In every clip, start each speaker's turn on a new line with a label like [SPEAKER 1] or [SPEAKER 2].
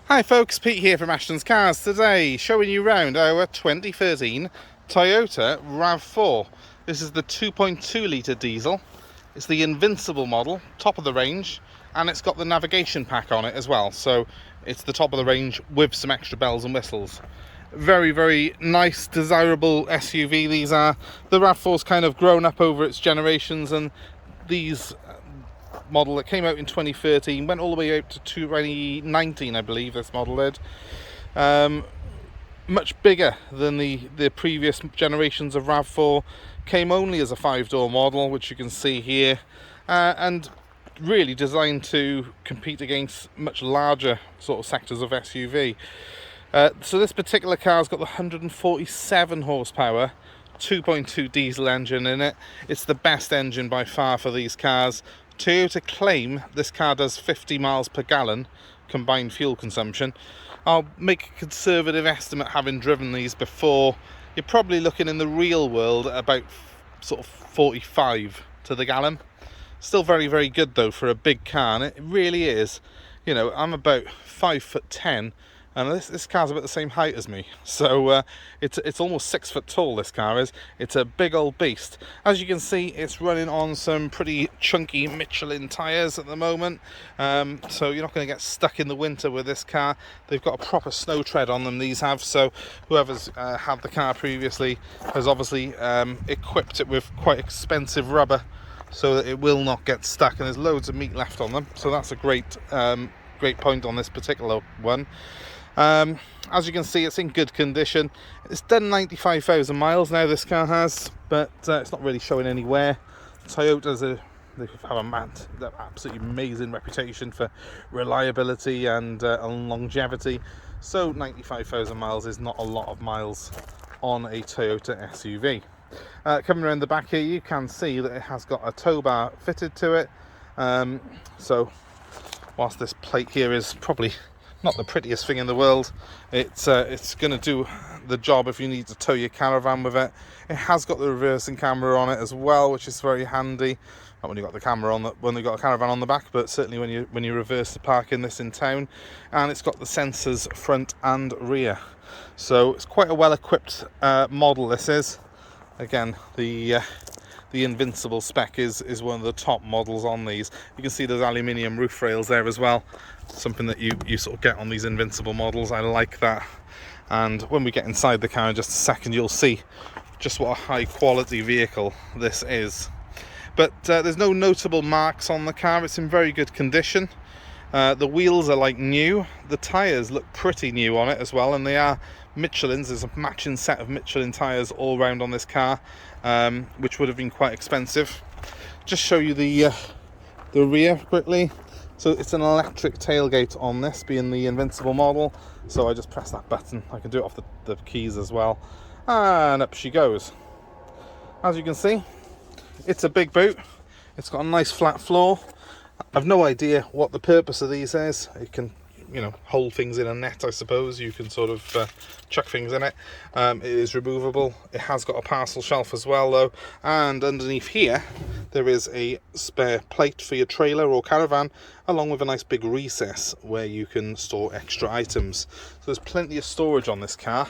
[SPEAKER 1] Hi folks, Pete here from Ashton's Cars. Today showing you around our 2013 Toyota Rav4. This is the 2.2 litre diesel. It's the Invincible model, top of the range, and it's got the navigation pack on it as well. So it's the top of the range with some extra bells and whistles. Very, very nice, desirable SUV these are. The Rav4's kind of grown up over its generations, and these model that came out in 2013 went all the way out to 2019, I believe this model did. Much bigger than the previous generations of Rav4. Came only as a 5-door model, which you can see here, and really designed to compete against much larger sort of sectors of SUV. So this particular car's got the 147 horsepower 2.2 diesel engine in it. It's the best engine by far for these cars. Toyota claim this car does 50 miles per gallon combined fuel consumption. I'll make a conservative estimate, having driven these before. You're probably looking in the real world at about sort of 45 to the gallon. Still very, very good though for a big car, and it really is. You know, I'm about 5'10", and this car's about the same height as me, so it's almost 6 foot tall. This car is. It's a big old beast. As you can see, it's running on some pretty chunky Michelin tyres at the moment, so you're not going to get stuck in the winter with this car. They've got a proper snow tread on them, these have, so whoever's had the car previously has obviously equipped it with quite expensive rubber so that it will not get stuck, and there's loads of meat left on them, so that's a great point on this particular one. As you can see, it's in good condition. It's done 95,000 miles now, this car has, but it's not really showing any wear. Toyota's they have an absolutely amazing reputation for reliability and longevity, so 95,000 miles is not a lot of miles on a Toyota SUV. Coming around the back here, you can see that it has got a tow bar fitted to it, so whilst this plate here is probably not the prettiest thing in the world, it's going to do the job if you need to tow your caravan with it. It has got the reversing camera on it as well, which is very handy. Not when you got the camera on when you got a caravan on the back, but certainly when you reverse the parking this in town. And it's got the sensors front and rear, so it's quite a well-equipped model. This is, again, the Invincible spec is one of the top models on these. You can see there's aluminium roof rails there as well, something that you sort of get on these Invincible models. I like that. And when we get inside the car in just a second, you'll see just what a high quality vehicle this is. But there's no notable marks on the car. It's in very good condition. The wheels are like new. The tyres look pretty new on it as well, and they are Michelin's. There's a matching set of Michelin tyres all round on this car, which would have been quite expensive. Just show you the rear quickly. So it's an electric tailgate on this, being the Invincible model. So I just press that button. I can do it off the keys as well, and up she goes. As you can see, it's a big boot. It's got a nice flat floor. I've no idea what the purpose of these is. It can, hold things in a net, I suppose. You can sort of chuck things in it. It is removable. It has got a parcel shelf as well, though. And underneath here, there is a spare plate for your trailer or caravan, along with a nice big recess where you can store extra items. So there's plenty of storage on this car.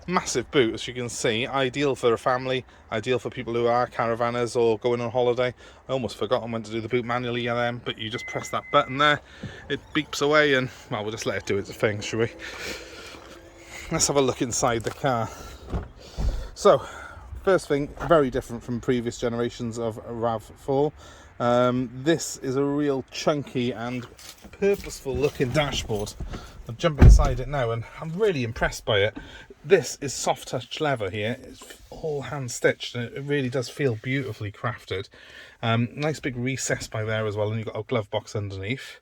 [SPEAKER 1] Massive boot, as you can see, ideal for a family, ideal for people who are caravanners or going on holiday. I almost forgot I meant to do the boot manually then, but you just press that button there, it beeps away, and well, we'll just let it do its thing, shall we? Let's have a look inside the car. So, first thing, very different from previous generations of Rav4. This is a real chunky and purposeful looking dashboard. I'll jump inside it now, and I'm really impressed by it. This is soft touch leather here. It's all hand stitched, and it really does feel beautifully crafted. Nice big recess by there as well, and you've got a glove box underneath.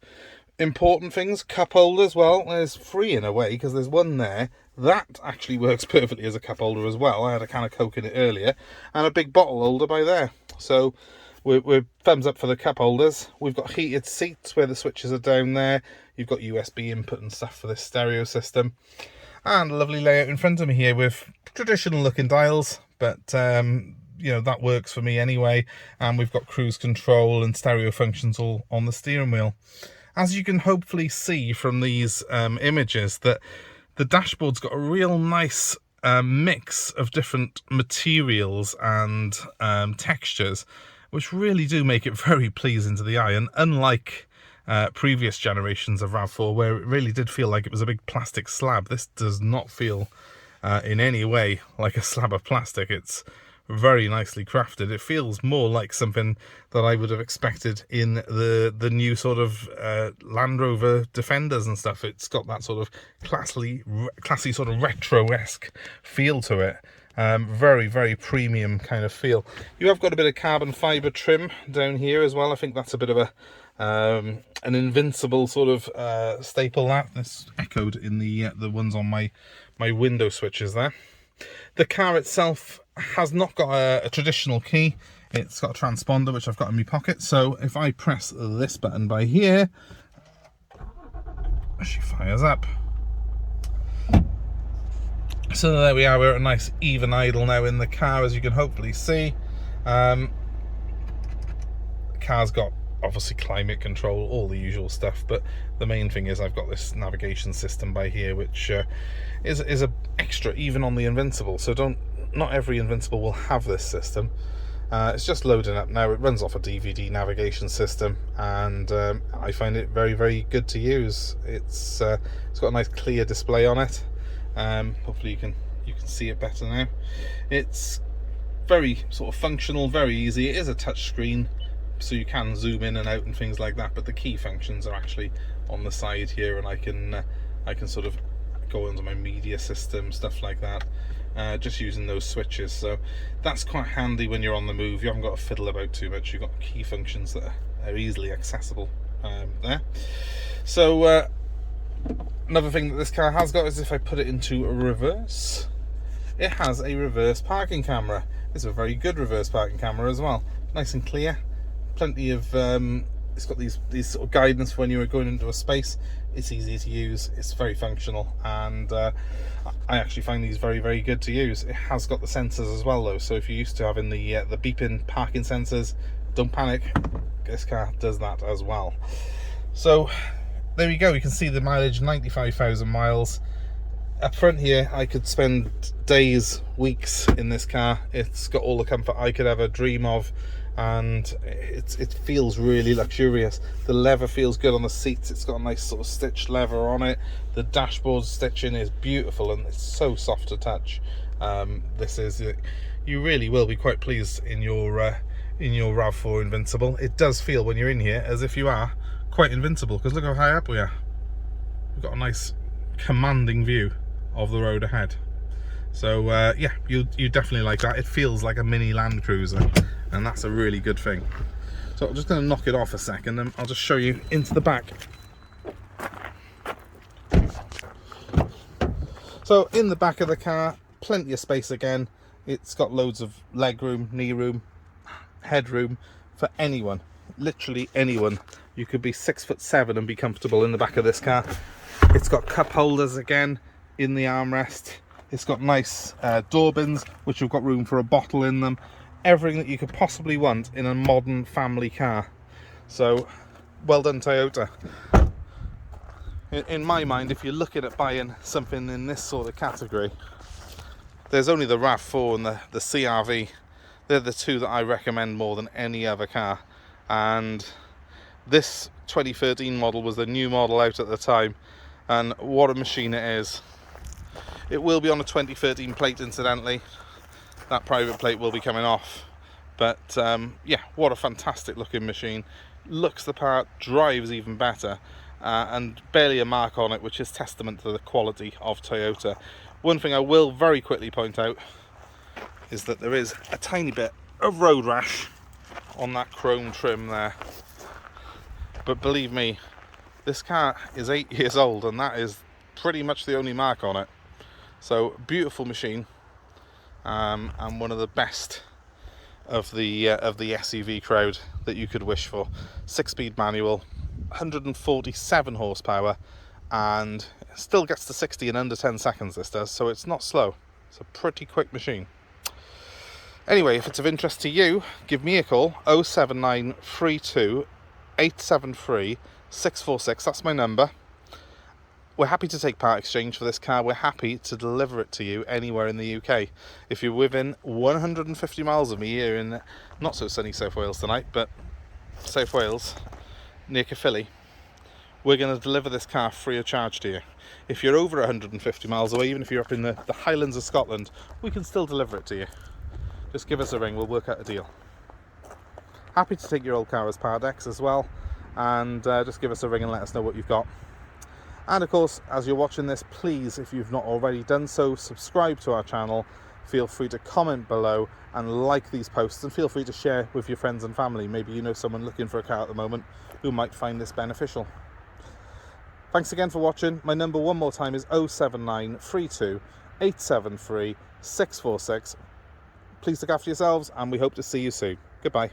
[SPEAKER 1] Important things, cup holders. Well, there's three in a way, because there's one there that actually works perfectly as a cup holder as well. I had a can of Coke in it earlier, and a big bottle holder by there. So we're thumbs up for the cup holders. We've got heated seats where the switches are down there. You've got USB input and stuff for this stereo system. And a lovely layout in front of me here with traditional looking dials, but that works for me anyway. And we've got cruise control and stereo functions all on the steering wheel. As you can hopefully see from these images, that the dashboard's got a real nice mix of different materials and textures, which really do make it very pleasing to the eye. And unlike previous generations of RAV4, where it really did feel like it was a big plastic slab, this does not feel in any way like a slab of plastic. It's very nicely crafted. It feels more like something that I would have expected in the new sort of Land Rover Defenders and stuff. It's got that sort of classy sort of retro-esque feel to it. Very, very premium kind of feel. You have got a bit of carbon fibre trim down here as well. I think that's a bit of a an Invincible sort of staple. That's echoed in the ones on my window switches there. The car itself has not got a traditional key. It's got a transponder, which I've got in my pocket. So if I press this button by here, she fires up. So there we are, we're at a nice even idle now in the car, as you can hopefully see. The car's got obviously climate control, all the usual stuff, but the main thing is I've got this navigation system by here, which is a extra even on the Invincible. So not every Invincible will have this system. It's just loading up now. It runs off a D-4D navigation system, and I find it very, very good to use. It's got a nice clear display on it. Hopefully you can see it better now. It's very sort of functional, very easy. It is a touch screen, so you can zoom in and out and things like that, but the key functions are actually on the side here, and I can sort of go into my media system, stuff like that, just using those switches. So that's quite handy when you're on the move. You haven't got to fiddle about too much. You've got key functions that are easily accessible there. So another thing that this car has got is if I put it into reverse, it has a reverse parking camera. It's a very good reverse parking camera as well. Nice and clear. Plenty of it's got these sort of guidance for when you're going into a space. It's easy to use, it's very functional, and I actually find these very, very good to use. It has got the sensors as well though, so if you're used to having the beeping parking sensors, don't panic, this car does that as well. So there we go, you can see the mileage, 95,000 miles. Up front here, I could spend days, weeks in this car. It's got all the comfort I could ever dream of, and it feels really luxurious. The leather feels good on the seats. It's got a nice sort of stitched leather on it. The dashboard stitching is beautiful, and it's so soft to touch. You really will be quite pleased in your RAV4 Invincible. It does feel when you're in here as if you are quite invincible, because look how high up we are. We've got a nice commanding view of the road ahead. So yeah, you definitely like that. It feels like a mini Land Cruiser, and that's a really good thing. So I'm just going to knock it off a second, and I'll just show you into the back. So in the back of the car, plenty of space again. It's got loads of leg room, knee room, head room for anyone, literally anyone. You could be 6'7" and be comfortable in the back of this car. It's got cup holders again in the armrest. It's got nice door bins, which have got room for a bottle in them. Everything that you could possibly want in a modern family car. So, well done, Toyota. In my mind, if you're looking at buying something in this sort of category, there's only the RAV4 and the CR-V. They're the two that I recommend more than any other car. And this 2013 model was the new model out at the time, and what a machine it is. It will be on a 2013 plate, incidentally. That private plate will be coming off, but yeah, what a fantastic looking machine. Looks the part, drives even better, and barely a mark on it, which is testament to the quality of Toyota. One thing I will very quickly point out is that there is a tiny bit of road rash on that chrome trim there, but believe me, this car is 8 years old, and that is pretty much the only mark on it. So beautiful machine, and one of the best of the SUV crowd that you could wish for. 6-speed manual, 147 horsepower, and still gets to 60 in under 10 seconds, this does, so it's not slow. It's a pretty quick machine. Anyway, if it's of interest to you, give me a call, 07932 873 646. That's my number. We're happy to take part exchange for this car. We're happy to deliver it to you anywhere in the UK. If you're within 150 miles of me here in not so sunny South Wales tonight, but South Wales, near Caerphilly, we're going to deliver this car free of charge to you. If you're over 150 miles away, even if you're up in the Highlands of Scotland, we can still deliver it to you. Just give us a ring, we'll work out a deal. Happy to take your old car as part X as well, and just give us a ring and let us know what you've got. And of course, as you're watching this, please, if you've not already done so, subscribe to our channel. Feel free to comment below and like these posts, and feel free to share with your friends and family. Maybe you know someone looking for a car at the moment who might find this beneficial. Thanks again for watching. My number one more time is 07932 873 646. Please look after yourselves, and we hope to see you soon. Goodbye.